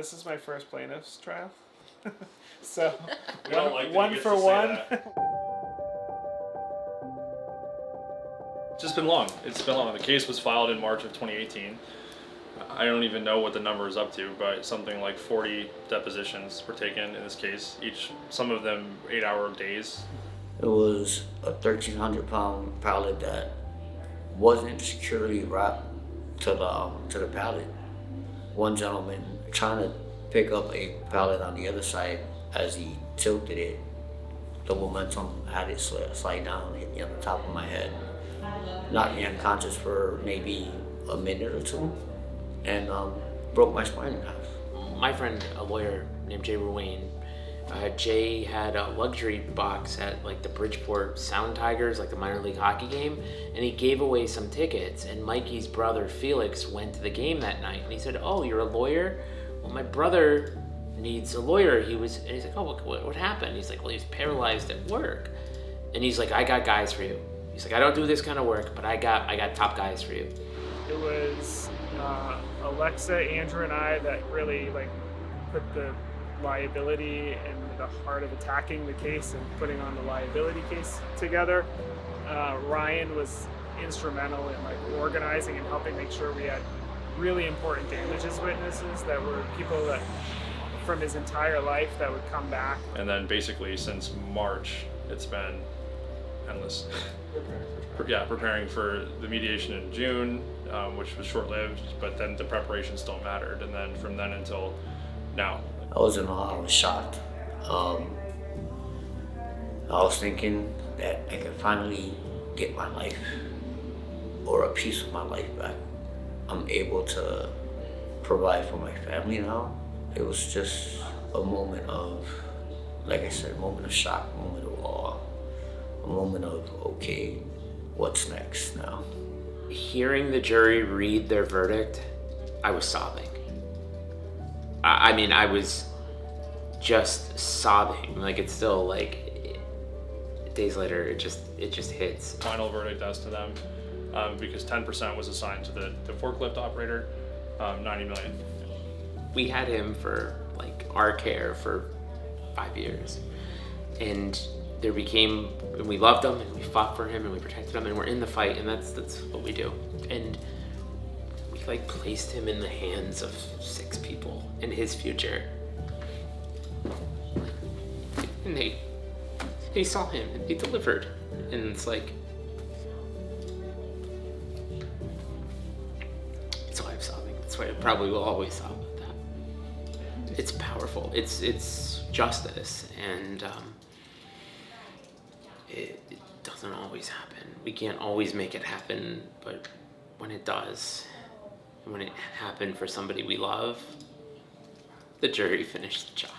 this is my first plaintiff's trial. So, one for one. It's been long. It's been long. The case was filed in March of 2018. I don't even know what the number is up to, but something like 40 depositions were taken in this case. Some of them 8-hour days. It was a 1,300-pound pallet that wasn't securely wrapped to the pallet. One gentleman trying to pick up a pallet on the other side, as he tilted it, the momentum had it slide down, hit me on the top of my head, knocked me unconscious for maybe a minute or two, and broke my spine in half. My friend, a lawyer named Jay Ruane, Jay had a luxury box at like the Bridgeport Sound Tigers, like the minor league hockey game, and he gave away some tickets, and Mikey's brother Felix went to the game that night, and he said, "Oh, you're a lawyer? Well, my brother needs a lawyer." And he's like, "Oh, what happened?" He's like, "Well, he's paralyzed at work." And he's like, "I got guys for you." He's like, "I don't do this kind of work, but I got top guys for you." It was Alexa, Andrew, and I that really put the liability in the heart of attacking the case and putting on the liability case together. Ryan was instrumental in organizing and helping make sure we had really important damages witnesses that were people that from his entire life that would come back. And then basically since March, it's been endless. Preparing for the mediation in June, which was short-lived, but then the preparation still mattered. And then from then until now. I was shocked. I was thinking that I could finally get my life, or a piece of my life back. I'm able to provide for my family now. It was just a moment of, like I said, a moment of shock, a moment of awe, a moment of, okay, what's next now? Hearing the jury read their verdict, I was sobbing. I mean, I was just sobbing. It's still days later, it just hits. Final verdict as to them, because 10% was assigned to the forklift operator, $90 million. We had him for our care for 5 years, and we loved him, and we fought for him, and we protected him, and we're in the fight, and that's what we do. And we placed him in the hands of 6 people in his future, and they saw him and they delivered, and it's that's why I'm sobbing. That's why I probably will always sob at that. It's powerful. It's justice, and it doesn't always happen. We can't always make it happen, but when it does, and when it happened for somebody we love, the jury finished the job.